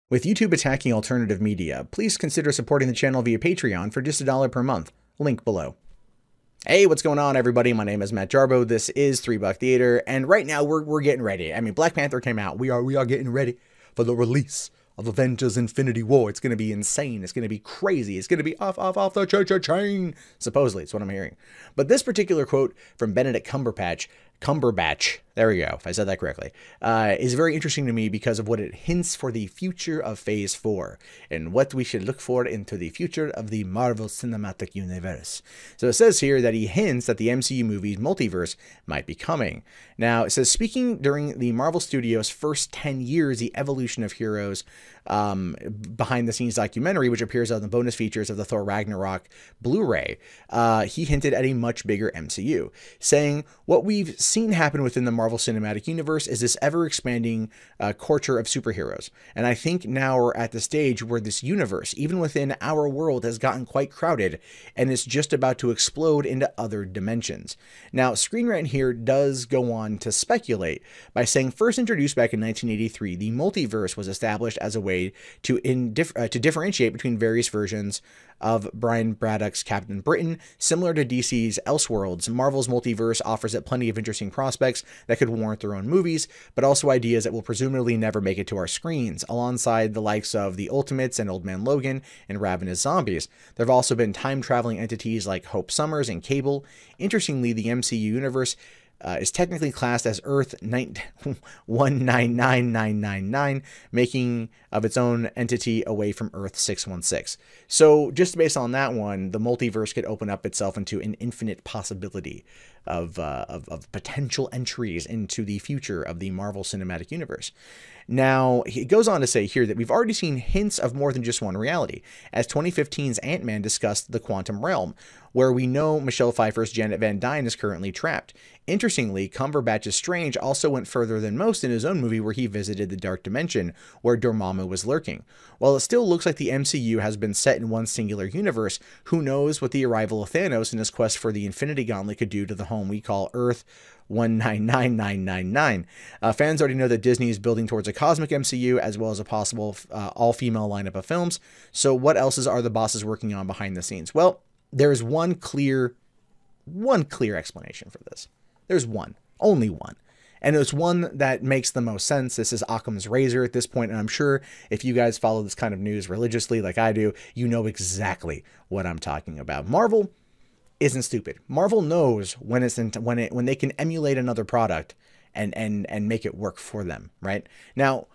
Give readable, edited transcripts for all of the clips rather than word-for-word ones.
With YouTube attacking alternative media, please consider supporting the channel via Patreon for just $1 per month. Link below. Hey, what's going on, everybody? My name is Matt Jarbo. This is $3 Theater, and right now we're getting ready. I mean, Black Panther came out. We are getting ready for the release of Avengers Infinity War. It's going to be insane. It's going to be crazy. It's going to be off the chain. Supposedly, it's what I'm hearing. But this particular quote from Benedict Cumberbatch, there we go, if I said that correctly, is very interesting to me because of what it hints for the future of Phase 4 and what we should look for into the future of the Marvel Cinematic Universe. So it says here that he hints that the MCU movie's Multiverse might be coming. Now, it says, speaking during the Marvel Studios' first 10 years, the evolution of heroes, behind-the-scenes documentary, which appears on the bonus features of the THOR RAGNAROK Blu Ray, he hinted at a much bigger MCU, saying, what we've seen happen within the Marvel Cinematic Universe is this ever-expanding culture of superheroes. And I think now we're at the stage where this universe, even within our world, has gotten quite crowded, and it's just about to explode into other dimensions. Now, Screen Rant here does go on to speculate by saying, first introduced back in 1983, the multiverse was established as a way to differentiate between various versions of Brian Braddock's Captain Britain. Similar to DC's Elseworlds, Marvel's multiverse offers it plenty of interesting prospects that could warrant their own movies, but also ideas that will presumably never make it to our screens, alongside the likes of The Ultimates and Old Man Logan and Ravenous Zombies. There have also been time-traveling entities like Hope Summers and Cable. Interestingly, the MCU universe is technically classed as Earth 199999, making of its own entity away from Earth 616. So just based on that one, the multiverse could open up itself into an infinite possibility of potential entries into the future of the Marvel Cinematic Universe. Now, he goes on to say here that we've already seen hints of more than just one reality, as 2015's Ant-Man discussed the quantum realm, where we know Michelle Pfeiffer's Janet Van Dyne is currently trapped. Interestingly, Cumberbatch's Strange also went further than most in his own movie, where he visited the Dark Dimension, where Dormammu was lurking. While it still looks like the MCU has been set in one singular universe, who knows what the arrival of Thanos and his quest for the Infinity Gauntlet could do to the home we call Earth 199999. Fans already know that Disney is building towards a cosmic MCU as well as a possible all-female lineup of films. So what else are the bosses working on behind the scenes? Well, there is one clear explanation for this. There's one, only one. And it's one that makes the most sense. This is Occam's razor at this point, and I'm sure if you guys follow this kind of news religiously like I do, you know exactly what I'm talking about. Marvel isn't stupid. Marvel knows when they can emulate another product and make it work for them, right? Now,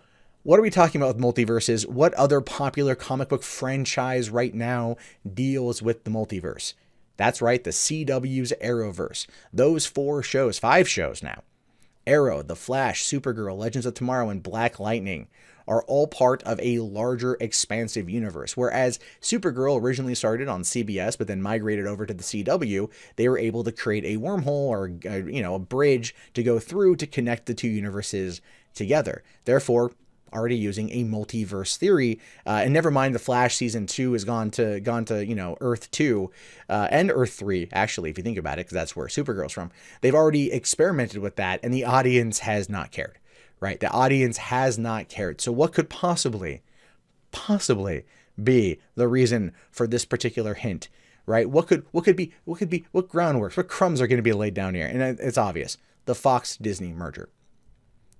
what are we talking about with multiverses? What other popular comic book franchise right now deals with the multiverse? That's right, the CW's Arrowverse. Those 5 shows now. Arrow, The Flash, Supergirl, Legends of Tomorrow, and Black Lightning are all part of a larger, expansive universe. Whereas Supergirl originally started on CBS, but then migrated over to the CW, they were able to create a wormhole or a bridge to go through to connect the two universes together. Therefore, already using a multiverse theory, and never mind, the Flash season 2 has gone to Earth 2 and Earth 3, actually, if you think about it, because that's where Supergirl's from. They've already experimented with that, and the audience has not cared, right? The audience has not cared. So what could possibly be the reason for this particular hint, right? What groundwork, what crumbs are going to be laid down here? And it's obvious: the Fox-Disney merger.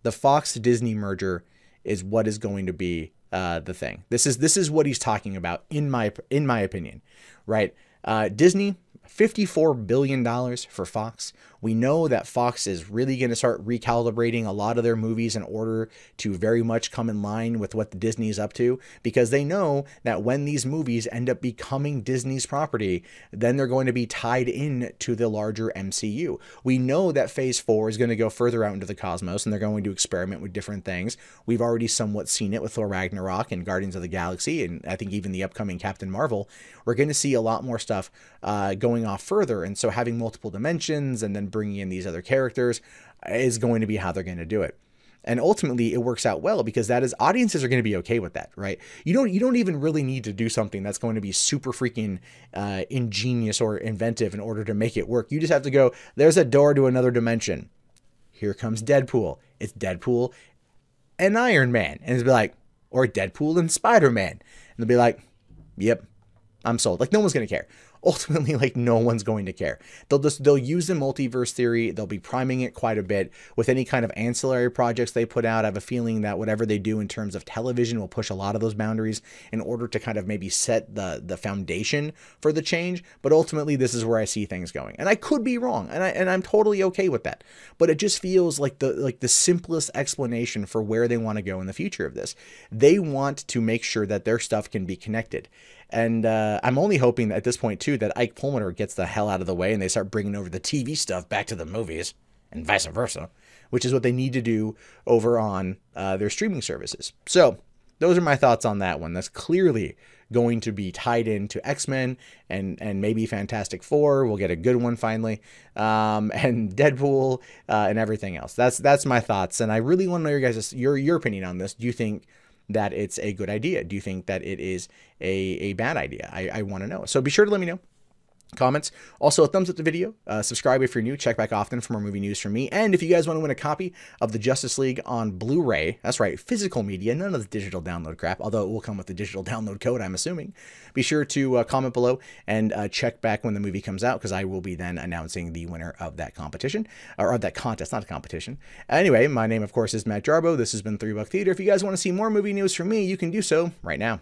The Fox-Disney merger is what is going to be the thing. This is what he's talking about, in my opinion, right? Disney, $54 billion for Fox. We know that Fox is really going to start recalibrating a lot of their movies in order to very much come in line with what the Disney is up to, because they know that when these movies end up becoming Disney's property, then they're going to be tied in to the larger MCU. We know that Phase 4 is going to go further out into the cosmos, and they're going to experiment with different things. We've already somewhat seen it with Thor Ragnarok and Guardians of the Galaxy, and I think even the upcoming Captain Marvel. We're going to see a lot more stuff going off further, and so having multiple dimensions and then bringing in these other characters is going to be how they're going to do it. And ultimately, it works out well because audiences are going to be okay with that, right? You don't even really need to do something that's going to be super freaking ingenious or inventive in order to make it work. You just have to go, there's a door to another dimension. Here comes Deadpool. It's Deadpool and Iron Man. And it's like, or Deadpool and Spider-Man. And they'll be like, yep, I'm sold. Like, no one's going to care. Ultimately, like, no one's going to care. They'll use the multiverse theory. They'll be priming it quite a bit with any kind of ancillary projects they put out. I have a feeling that whatever they do in terms of television will push a lot of those boundaries in order to kind of maybe set the foundation for the change. But ultimately, this is where I see things going. And I could be wrong, and I'm totally okay with that. But it just feels like the simplest explanation for where they want to go in the future of this. They want to make sure that their stuff can be connected. And I'm only hoping that at this point, too, that Ike Perlmutter gets the hell out of the way and they start bringing over the TV stuff back to the movies and vice versa, which is what they need to do over on their streaming services. So those are my thoughts on that one. That's clearly going to be tied into X-Men and maybe Fantastic Four. We'll get a good one finally. And Deadpool and everything else. That's my thoughts. And I really want to know your opinion on this. Do you think that it's a good idea? Do you think that it is a bad idea? I want to know. So be sure to let me know. Comments. Also, a thumbs up the video. Subscribe if you're new. Check back often for more movie news from me. And if you guys want to win a copy of the Justice League on Blu Ray, that's right, physical media, none of the digital download crap, although it will come with the digital download code, I'm assuming. Be sure to comment below and check back when the movie comes out, because I will be then announcing the winner of that competition, or of that contest, not a competition. Anyway, my name, of course, is Matt Jarbo. This has been $3 Theater. If you guys want to see more movie news from me, you can do so right now.